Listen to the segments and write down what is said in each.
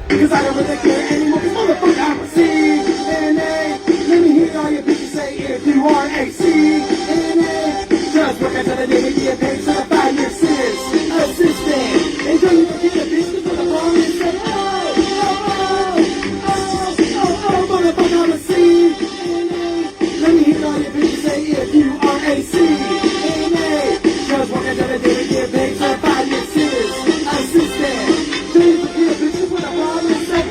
Because I don't really care anymore, cause motherfucker, I'm a CNA. Let me hear all your bitches say if you are a CNA. Just work until the day we get paid, certified your sis, assistant. Until you forget a bitch, cause the phone and say, motherfucker, I'm a CNA. Let me hear all your bitches say if you are a CNA. Just work until the day we get paid, certified your sis, assistant. Until you forget a bitch, cause the phone and say,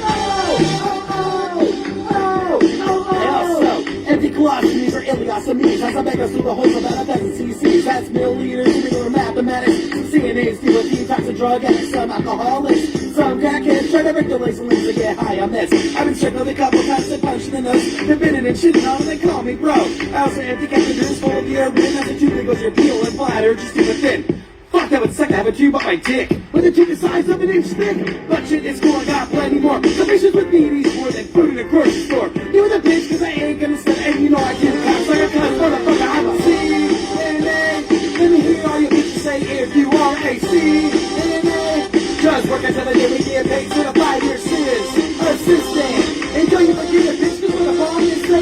empty colostomies or ileostomies. As I make us through the holes of that CCs. That's milliliters, regular mathematics. Some CNAs deal with the types of drug addicts, some alcoholics. Some crackheads try to regulate some ways to get high on this. I've been stripped with a couple times and punched in the nose. They've been in and shitting on and they call me bro. I also empty catheters full of urine. That's too big goes your peel and bladder just too thin. Fuck, that would suck to have a tube up my dick. With a tube the size of an inch thick. But shit is cool, I got plenty more. The patients with me needs more than food in a grocery store. You with a bitch, cause I ain't gonna stand. And you know I can pass like a cuss, motherfucker, I'm a CNA. Let me hear all your bitches say if you are a CNA. Just work until the day we get paid, certified your sis, assistant. Until you forget a bitch, cause when the phone is say,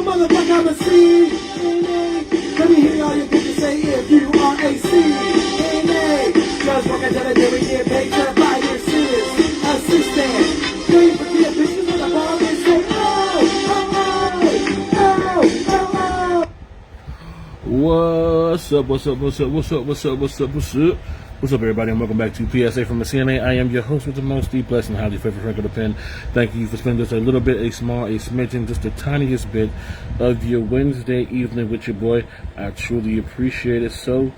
motherfucker, I'm a CNA. Let me hear all your bitches say if you are a CNA. Just work until the day we get paid, certified your sis, assistant. Until you forget a bitch, cause when the phone is say, What's up, everybody, and welcome back to PSA from the CNA. I am your host with the most, the blessed and highly favored Franko the Pen. Thank you for spending just a little bit, a smidgen, just the tiniest bit of your Wednesday evening with your boy. I truly appreciate it so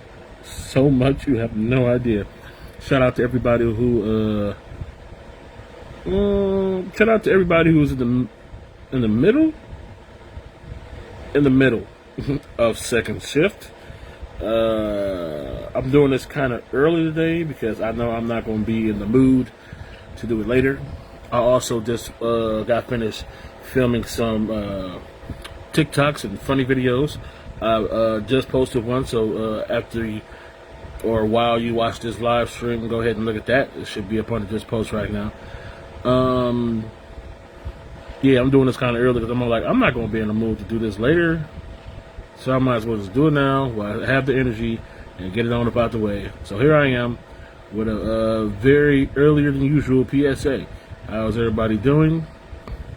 much, you have no idea. Shout out to everybody who, shout out to everybody who's in the middle of second shift. I'm doing this kind of early today because I know I'm not going to be in the mood to do it later. I also just got finished filming some TikToks and funny videos. I just posted one, so while you watch this live stream, go ahead and look at that. It should be up on the just post right now. Yeah, I'm doing this kind of early because I'm not going to be in the mood to do this later. So I might as well just do it now while I have the energy and get it on about the way. So here I am with a very earlier than usual PSA. How's everybody doing?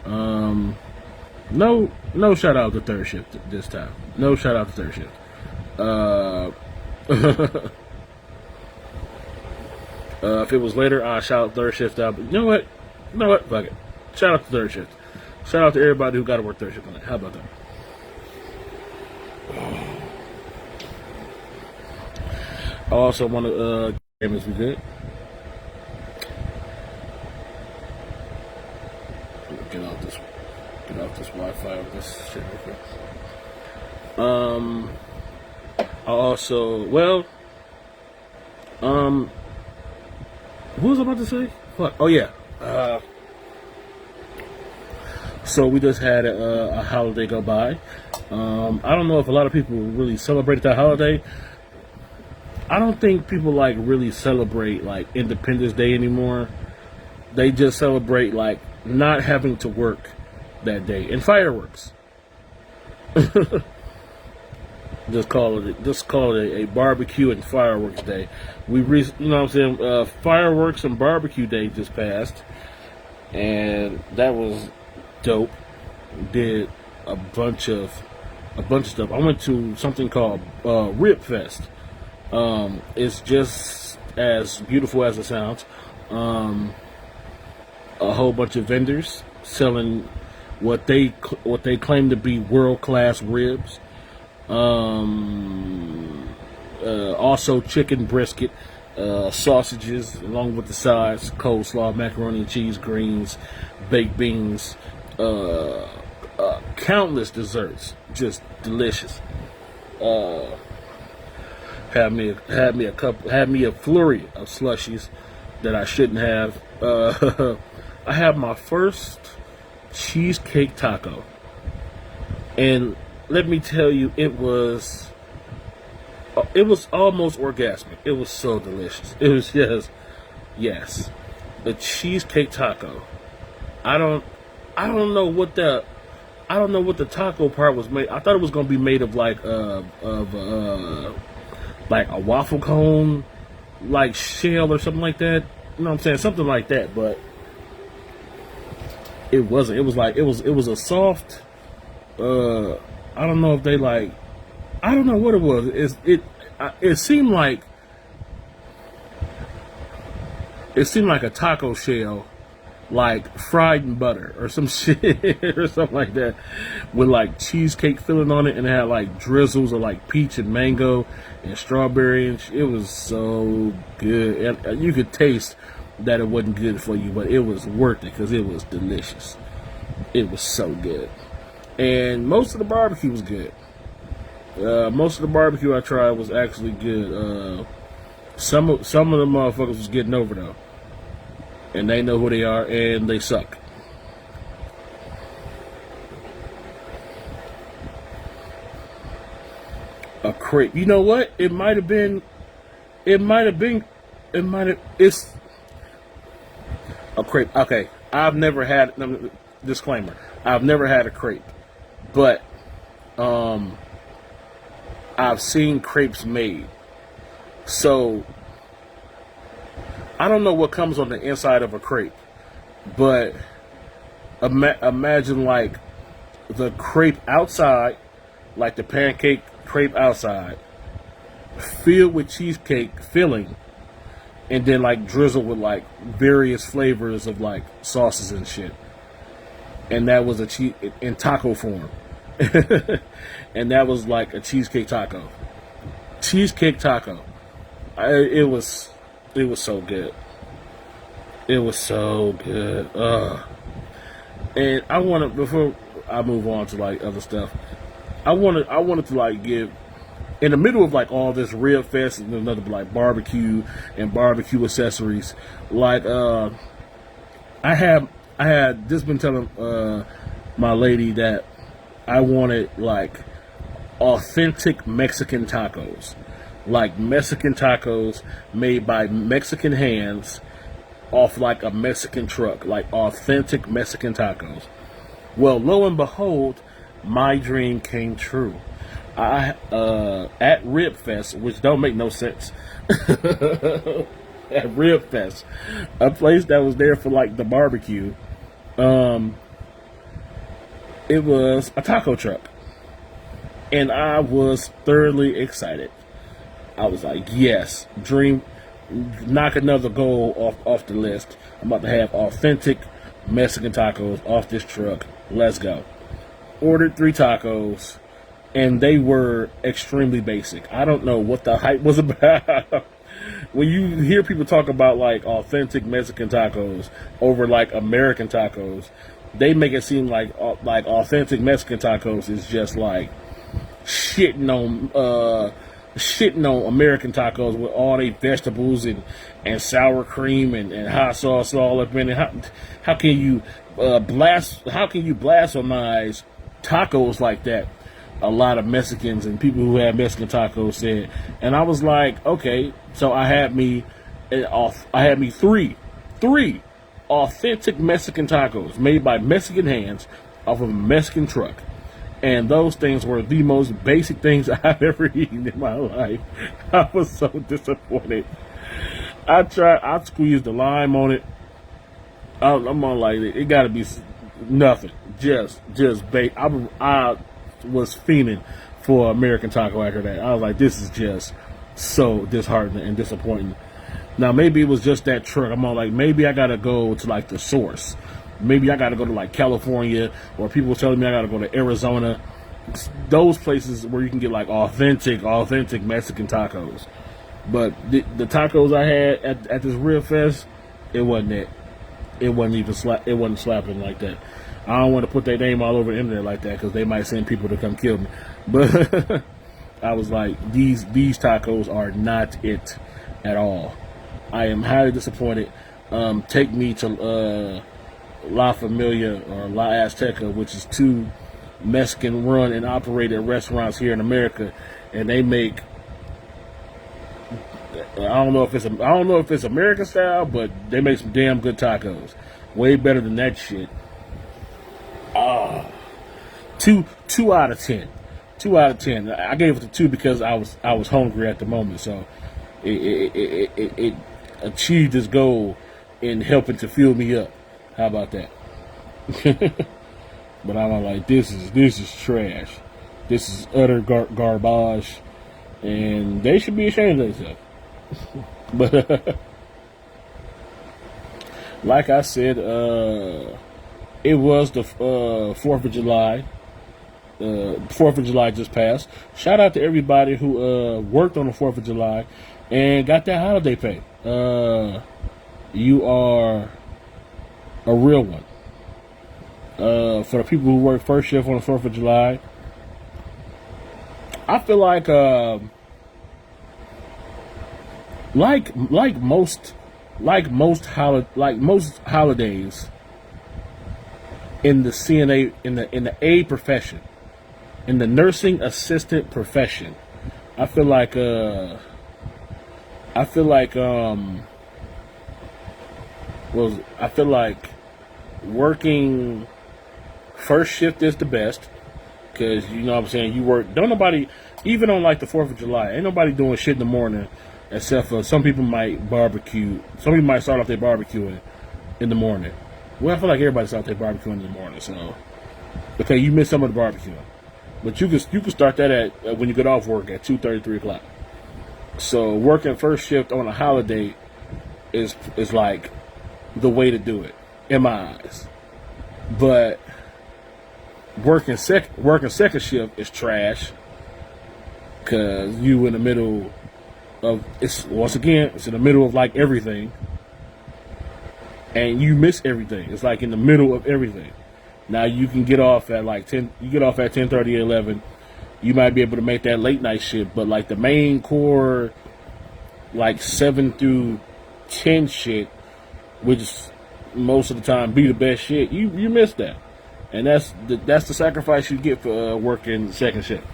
No shout out to third shift this time. No shout out to third shift. If it was later, I'd shout out third shift out. But you know what? Fuck it. Shout out to third shift. Shout out to everybody who got to work third shift tonight. How about that? I also want to game as we good. Get off this Wi-Fi with this shit real quick. I also what was I about to say? Fuck. Oh yeah. So we just had a holiday go by. I don't know if a lot of people really celebrated that holiday. I don't think people really celebrate Independence Day anymore. They just celebrate not having to work that day and fireworks. Just call it a barbecue and fireworks day. You know what I'm saying? Fireworks and barbecue day just passed, and that was dope. Did a bunch of stuff. I went to something called Rib Fest. It's just as beautiful as it sounds. A whole bunch of vendors selling what they claim to be world-class ribs. Also chicken brisket, sausages along with the sides, coleslaw, macaroni and cheese, greens, baked beans, countless desserts, just delicious. Had me a flurry of slushies that I shouldn't have. I had my first cheesecake taco, and let me tell you, it was almost orgasmic. It was so delicious. It was just Yes, the cheesecake taco. I don't know what the taco part was made. I thought it was gonna be made of like like a waffle cone, like shell or something like that. You know what I'm saying? Something like that, but it wasn't. It was like it was a soft. I don't know if they like. I don't know what it was. It seemed like a taco shell, like fried in butter or some shit or something like that, with like cheesecake filling on it, and it had like drizzles of like peach and mango and strawberry, and it was so good. And you could taste that it wasn't good for you, but it was worth it because it was delicious. It was so good, and most of the barbecue was good. Most of the barbecue I tried was actually good. Some of the motherfuckers was getting over though, and they know who they are, and they suck. A crepe. You know what? It might have been. It's a crepe. Okay, I've never had. Disclaimer: I've never had a crepe, but I've seen crepes made. So I don't know what comes on the inside of a crepe, but imagine like the crepe outside, like the pancake crepe outside, filled with cheesecake filling, and then like drizzled with like various flavors of like sauces and shit. And that was in taco form. And that was like a cheesecake taco. Cheesecake taco. It was so good. It was so good. And I wanted, before I move on to like other stuff, I wanted to like give, in the middle of like all this rib fest and another like barbecue and barbecue accessories, like I had just been telling my lady that I wanted like authentic Mexican tacos, like Mexican tacos made by Mexican hands off like a Mexican truck, like authentic Mexican tacos. Well, lo and behold, my dream came true. I at Rib Fest, which don't make no sense. At Rib Fest, a place that was there for like the barbecue, it was a taco truck, and I was thoroughly excited. I was like, yes, dream, knock another goal off the list. I'm about to have authentic Mexican tacos off this truck. Let's go. Ordered 3 tacos, and they were extremely basic. I don't know what the hype was about. When you hear people talk about like authentic Mexican tacos over like American tacos, they make it seem like authentic Mexican tacos is just like shitting on American tacos with all their vegetables and sour cream and hot sauce all up in it. How can you blasphemize tacos like that? A lot of Mexicans and people who have Mexican tacos said, and I was like, okay, so I had me 3 authentic Mexican tacos made by Mexican hands off of a Mexican truck. And those things were the most basic things I've ever eaten in my life. I was so disappointed. I squeezed the lime on it. I'm on like, it gotta be nothing. Just bait. I was fiending for American taco after that. I was like, this is just so disheartening and disappointing. Now, maybe it was just that truck. I'm on like, maybe I gotta go to like the source. Maybe I gotta go to like California, or people were telling me I gotta go to Arizona. Those places where you can get like authentic Mexican tacos. But the tacos I had at this Real Fest, it wasn't it. It wasn't even it wasn't slapping like that. I don't want to put their name all over the internet like that because they might send people to come kill me. But I was like, these tacos are not it at all. I am highly disappointed. Take me to La Familia or La Azteca, which is 2 Mexican run and operated restaurants here in America, and they make I don't know if it's American style, but they make some damn good tacos. Way better than that shit. Two out of 10. 2 out of 10. I gave it a 2 because I was hungry at the moment, so it achieved its goal in helping to fill me up. How about that? But I'm like, this is trash. This is utter garbage, and they should be ashamed of themselves. But like I said, it was the 4th of July. 4th of July just passed. Shout out to everybody who worked on the 4th of July and got that holiday pay. You are a real one. For the people who work first shift on the 4th of July, I feel like most holidays in the CNA in the aide profession, in the nursing assistant profession, I feel like working first shift is the best, because you know what I'm saying, you work, don't nobody, even on like the 4th of July, ain't nobody doing shit in the morning except for some people might barbecue. Some people might start off their barbecuing in the morning. Well, I feel like everybody starts their barbecuing in the morning, so okay, you missed some of the barbecuing, but you can start that at when you get off work at 2:30, 3 o'clock. So working first shift on a holiday is like the way to do it in my eyes. But working second shift is trash, because you in the middle of it's in the middle of like everything, and you miss everything. It's like in the middle of everything. Now you can get off at like 10. You get off at 10:30 or 11. You might be able to make that late night shift, but like the main core, like 7 through 10 shit, which most of the time be the best shit, you miss that, and that's the sacrifice you get for working second shift.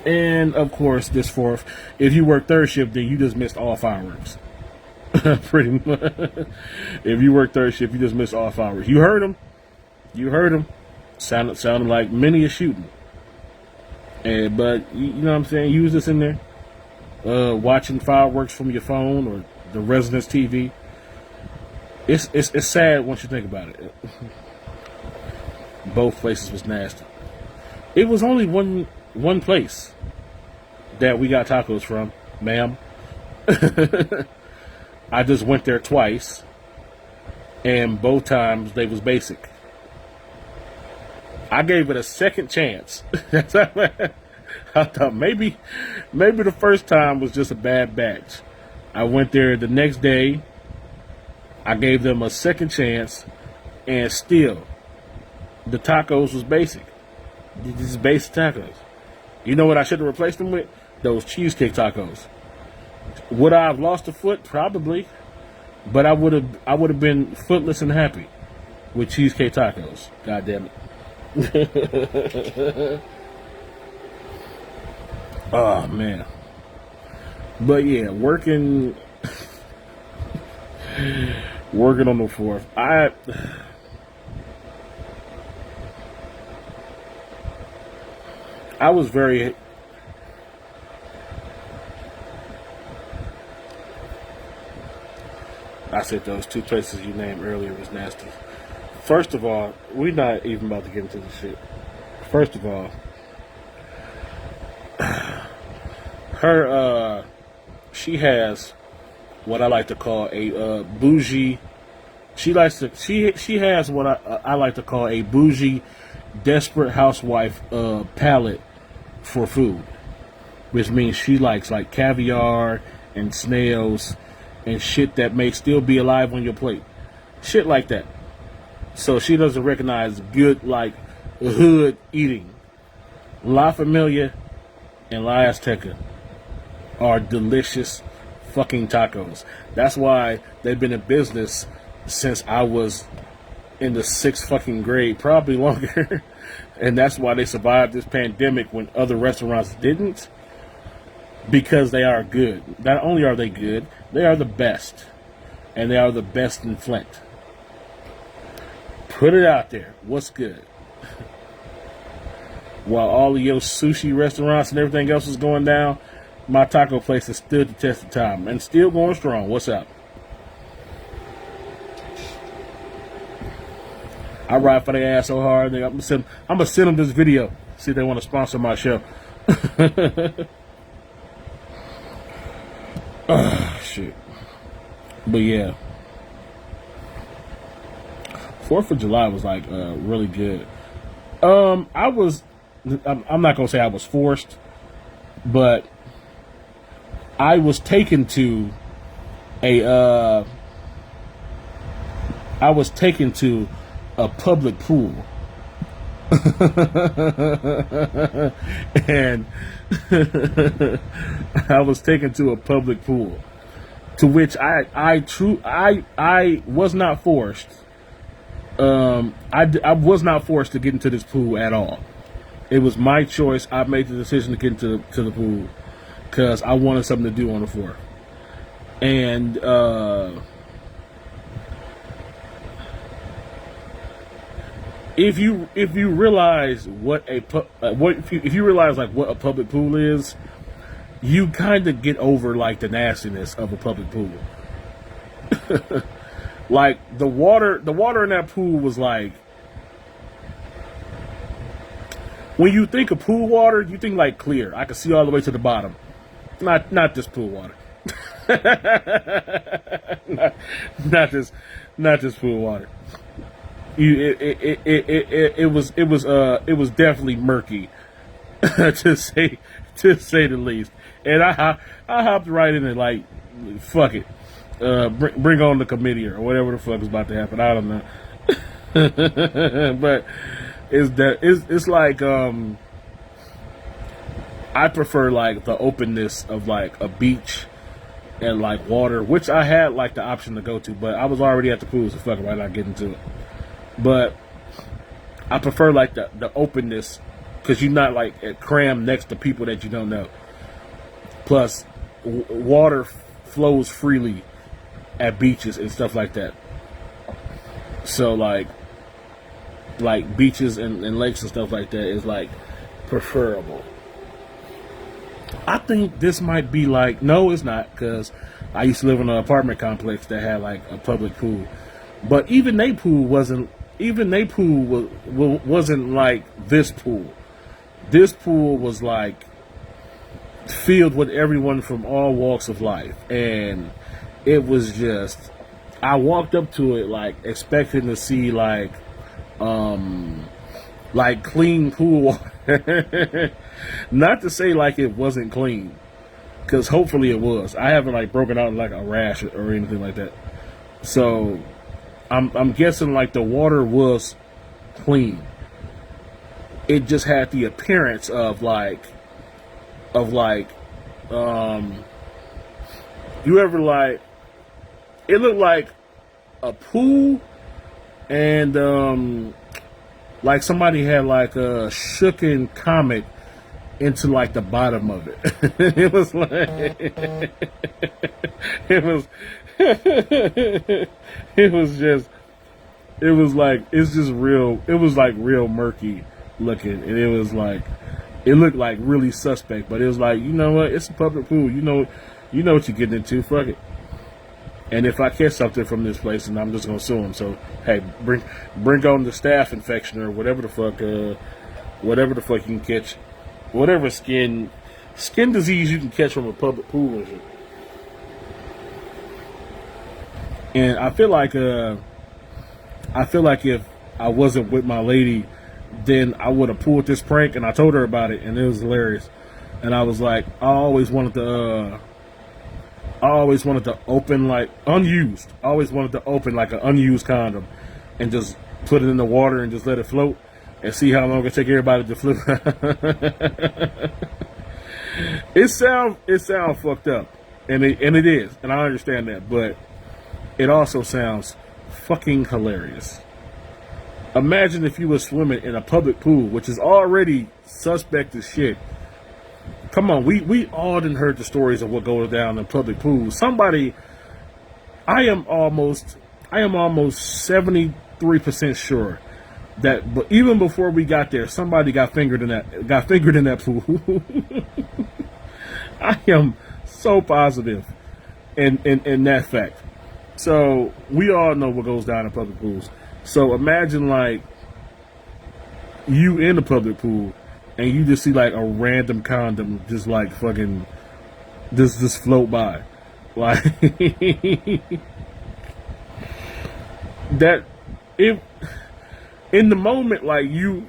And of course, this 4th, if you work third shift, then you just missed all fireworks. Pretty much. If you work third shift, you just missed all fireworks. You heard them. Sounded like many a shooting. But you know what I'm saying. Use this in there. Watching fireworks from your phone or the residence TV. It's sad once you think about it. Both places was nasty. It was only one place that we got tacos from, ma'am. I just went there twice, and both times they was basic. I gave it a second chance. I thought maybe the first time was just a bad batch. I went there the next day. I gave them a second chance, and still, the tacos was basic. Just basic tacos. You know what I should have replaced them with? Those cheesecake tacos. Would I have lost a foot? Probably, but I would have been footless and happy with cheesecake tacos. God damn it. Oh man. But yeah, working on the 4th. I was very I said those two places you named earlier was nasty. First of all, we're not even about to get into this shit. First of all, she has what I like to call a bougie. She has what I like to call a bougie, desperate housewife palate for food, which means she likes like caviar and snails and shit that may still be alive on your plate, shit like that. So she doesn't recognize good like hood eating. La Familia and La Azteca are delicious fucking tacos. That's why they've been in business since I was in the 6th fucking grade, probably longer. And that's why they survived this pandemic when other restaurants didn't. because they are good. Not only are they good, they are the best. And they are the best in Flint. Put it out there. What's good? While all of your sushi restaurants and everything else is going down, my taco place has stood the test of time and still going strong. What's up? I ride for their ass so hard. I'm gonna send them this video. See if they want to sponsor my show. Shit. But yeah, 4th of July was like really good. I'm not gonna say I was forced, but I was taken to a public pool. And I was taken to a public pool, to which I was not forced. I was not forced to get into this pool at all. It was my choice. I made the decision to get into the pool because I wanted something to do on the floor. And if you realize if you realize like what a public pool is, you kind of get over like the nastiness of a public pool. Like the water in that pool was like, when you think of pool water, you think like clear. I could see all the way to the bottom. Not this pool water. not this pool water. It was definitely murky, to say the least. And I hopped right in it like, fuck it, bring on the committee or whatever the fuck is about to happen. I don't know. But it's like I prefer like the openness of like a beach and like water, which I had like the option to go to, but I was already at the pool, so fuck it, why not get into it? But I prefer like the openness, because you're not like crammed next to people that you don't know. Plus, water flows freely at beaches and stuff like that. So like beaches and lakes and stuff like that is like preferable. I think this might be like, no, it's not, because I used to live in an apartment complex that had like a public pool, but even they pool wasn't like this pool. This pool was like filled with everyone from all walks of life, and it was just, I walked up to it like expecting to see like clean pool water. Not to say like it wasn't clean, because hopefully it was. I haven't like broken out in like a rash or anything like that. So I'm guessing like the water was clean. It just had the appearance of like you ever like, it looked like a pool, and like somebody had like a shooken comet into like the bottom of it. It was like it's just real. It was like real murky looking, and it looked like really suspect. But it was like, you know what? It's a public pool. You know what you're getting into. Fuck it. And if I catch something from this place, and I'm just gonna sue them. So hey, bring on the staph infection or whatever the fuck you can catch, whatever skin disease you can catch from a public pool and shit. And I feel like if I wasn't with my lady, then I would have pulled this prank, and I told her about it, and it was hilarious. And I was like, I always wanted to open like unused. I always wanted to open like an unused condom and just put it in the water and just let it float and see how long it take everybody to float. It sound fucked up, and it is, and I understand that, but it also sounds fucking hilarious. Imagine if you were swimming in a public pool, which is already suspect as shit, come on, we all done heard the stories of what goes down in public pools. Somebody, I am almost 73% sure that, but even before we got there, somebody got fingered in that pool. I am so positive in that fact. So we all know what goes down in public pools. So imagine like you in the public pool and you just see like a random condom just like fucking just float by. Like that if in the moment like you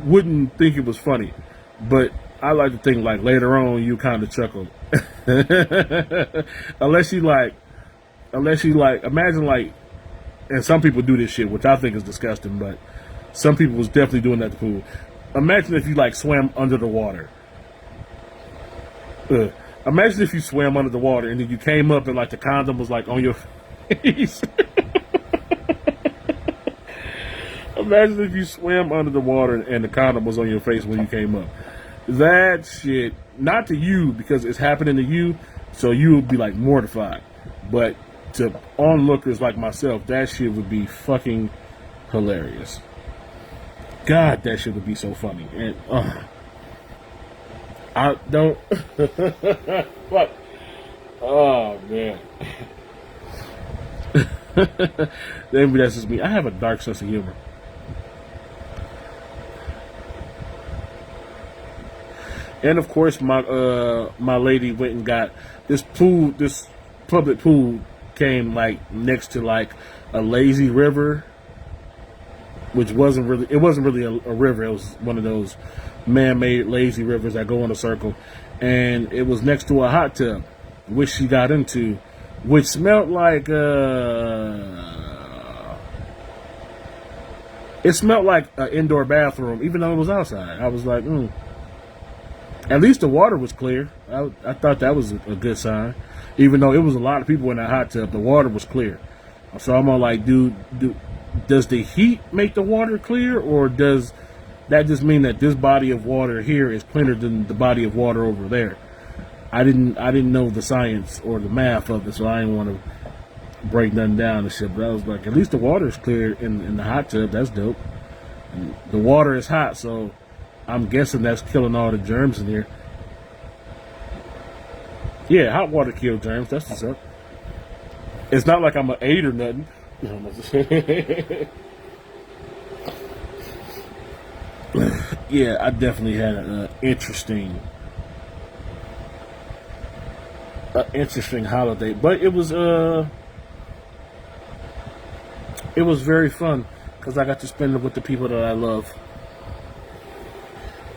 wouldn't think it was funny. But I like to think like later on you kind of chuckle. unless you like imagine like, and some people do this shit, which I think is disgusting, but some people was definitely doing that at the pool. Imagine if you like swam under the water. Imagine if you swam under the water and then you came up and like the condom was like on your face. Imagine if you swam under the water and the condom was on your face when you came up. That shit, not to you because it's happening to you, so you would be like mortified. But to onlookers like myself, that shit would be fucking hilarious. God, that shit would be so funny. And I don't. Fuck. Oh man. Maybe that's just me. I have a dark sense of humor. And of course, my lady went and got this pool. This public pool came like next to like a lazy river, which wasn't really a river. It was one of those man-made lazy rivers that go in a circle, and it was next to a hot tub, which she got into, which smelled like it smelled like an indoor bathroom, even though it was outside. I was like, At least the water was clear. I thought that was a good sign. Even though it was a lot of people in that hot tub, the water was clear. So I'm all like, does the heat make the water clear, or does that just mean that this body of water here is cleaner than the body of water over there? I didn't know the science or the math of it, so I didn't want to break nothing down and shit. But I was like, at least the water is clear in the hot tub. That's dope. And the water is hot, so I'm guessing that's killing all the germs in here. Yeah, hot water kills germs. That's what's up. It's not like I'm an aide or nothing. Yeah, I definitely had an interesting holiday, but it was very fun because I got to spend it with the people that I love.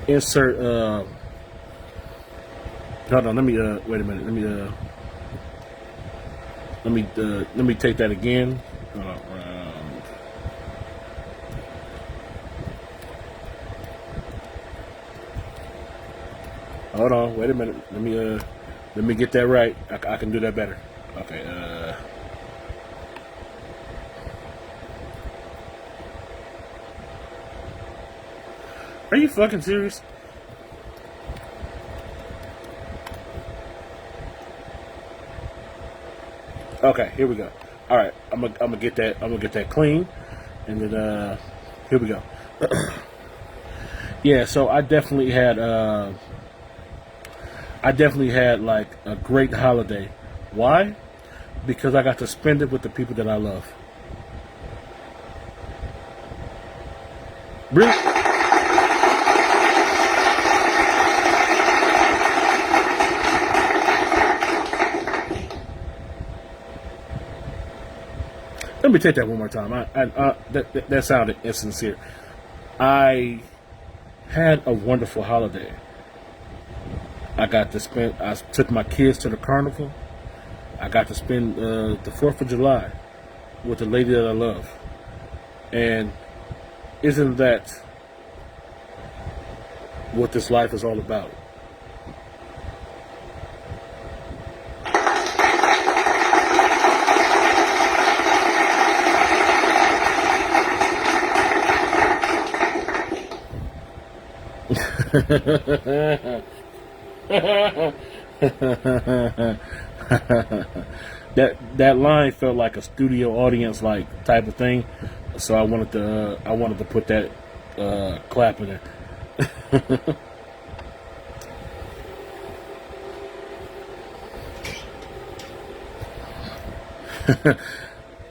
Insert hold on, let me wait a minute. Let me take that again. Hold on, wait a minute. Let me get that right. I can do that better. Okay. Are you fucking serious? Okay, here we go. All right, I'm gonna get that clean, and then here we go. Yeah, so I definitely had like a great holiday. Why? Because I got to spend it with the people that I love. Really? Let me take that one more time. That sounded insincere. I had a wonderful holiday. I took my kids to the carnival. I got to spend the 4th of July with the lady that I love. And isn't that what this life is all about? that line felt like a studio audience like type of thing, so I wanted to put that clap in there.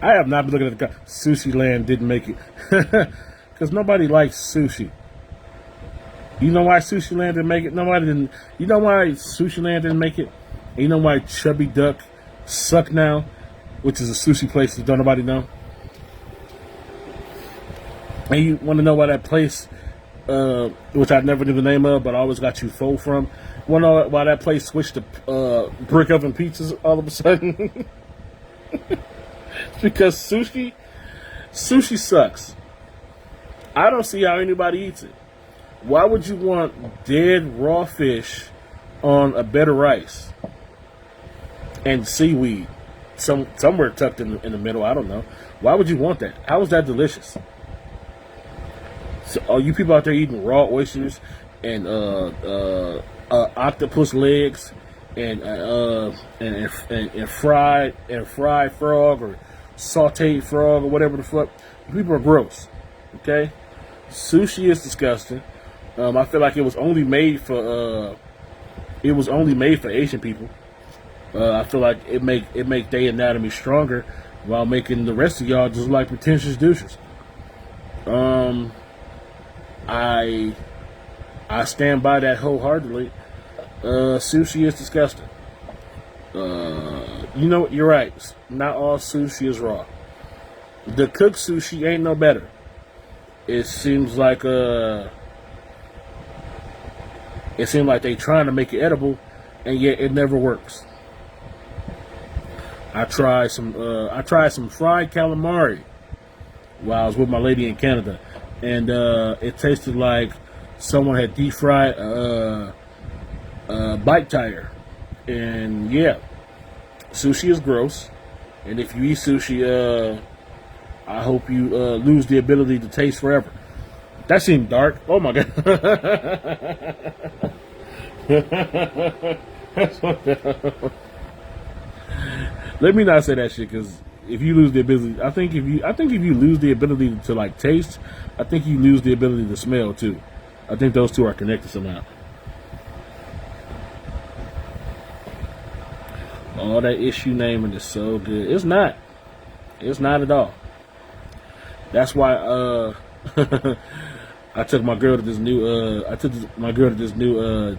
I have not been looking at the Sushi Land didn't make it because nobody likes sushi. You know why Sushi Land didn't make it? Nobody didn't. You know why Sushi Land didn't make it? And you know why Chubby Duck Suck Now, which is a sushi place that don't nobody know? And you want to know why that place, which I never knew the name of, but I always got you full from. Want to know why that place switched to brick oven pizzas all of a sudden? It's because sushi sucks. I don't see how anybody eats it. Why would you want dead raw fish on a bed of rice and seaweed somewhere tucked in the middle? I don't know. Why would you want that? How is that delicious? So, are you people out there eating raw oysters and octopus legs and fried frog or sauteed frog or whatever the fuck? People are gross. Okay, sushi is disgusting. I feel like it was only made for Asian people. I feel like it make their anatomy stronger while making the rest of y'all just like pretentious douches. I stand by that wholeheartedly. Sushi is disgusting. You know what? You're right. Not all sushi is raw. The cooked sushi ain't no better. It seems like they trying to make it edible, and yet it never works. I tried some fried calamari while I was with my lady in Canada, and it tasted like someone had deep fried bike tire. And yeah, sushi is gross. And if you eat sushi, I hope you lose the ability to taste forever. That seemed dark. Oh my god. Let me not say that shit, because if you lose the ability, I think if you lose the ability to like taste, I think you lose the ability to smell too. I think those two are connected somehow. All that issue naming is so good. It's not. It's not at all. That's why I took my girl to this new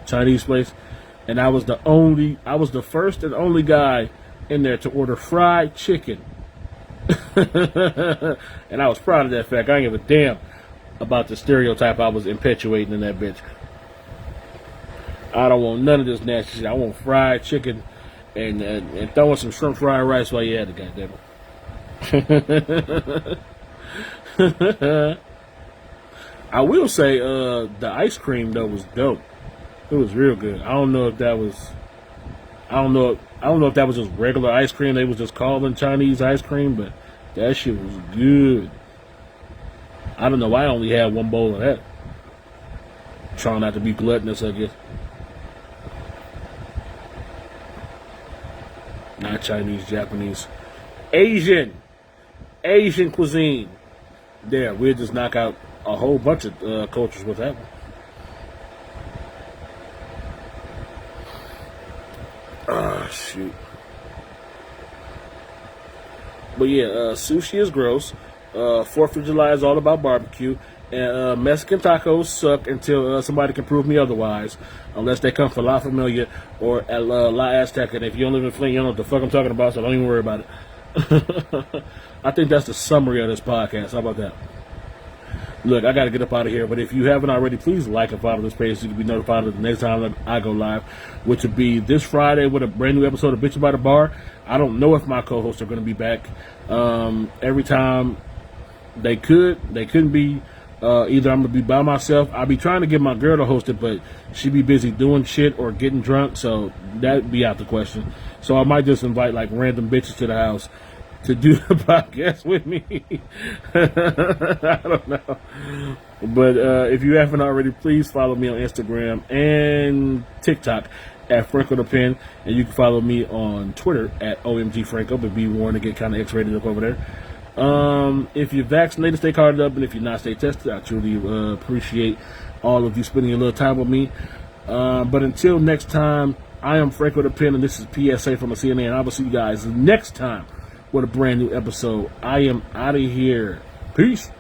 Chinese place, and I was the first and only guy in there to order fried chicken. And I was proud of that fact. I ain't give a damn about the stereotype I was perpetuating in that bitch. I don't want none of this nasty shit. I want fried chicken and throwing some shrimp fried rice while you at it, goddammit. I will say the ice cream though was dope. It was real good. I don't know if that was just regular ice cream they was just calling Chinese ice cream, but that shit was good. I don't know why I only had one bowl of that. Trying not to be gluttonous, I guess. Not Chinese, Japanese. Asian cuisine. There, we'll just knock out a whole bunch of cultures with that one. Ah, shoot. But yeah, sushi is gross. 4th of July is all about barbecue. And Mexican tacos suck until somebody can prove me otherwise. Unless they come for La Familia or La Azteca. And if you don't live in Flint, you don't know what the fuck I'm talking about, so don't even worry about it. I think that's the summary of this podcast. How about that? Look, I got to get up out of here, but if you haven't already, please like and follow this page so you can be notified of the next time I go live, which would be this Friday with a brand new episode of Bitch By The Bar. I don't know if my co-hosts are going to be back. Every time they couldn't be. Either I'm going to be by myself. I'll be trying to get my girl to host it, but she be busy doing shit or getting drunk, so that'd be out the question. So I might just invite like random bitches to the house to do the podcast with me. I don't know. But if you haven't already, please follow me on Instagram and TikTok at Franko the Pen. And you can follow me on Twitter at OMG Franko, but be warned to get kind of X-rated up over there. If you're vaccinated, stay carded up. And if you're not, stay tested. I truly appreciate all of you spending a little time with me. But until next time, I am Franko the Pen, and this is PSA from a CNA. And I will see you guys next time with a brand new episode. I am out of here. Peace.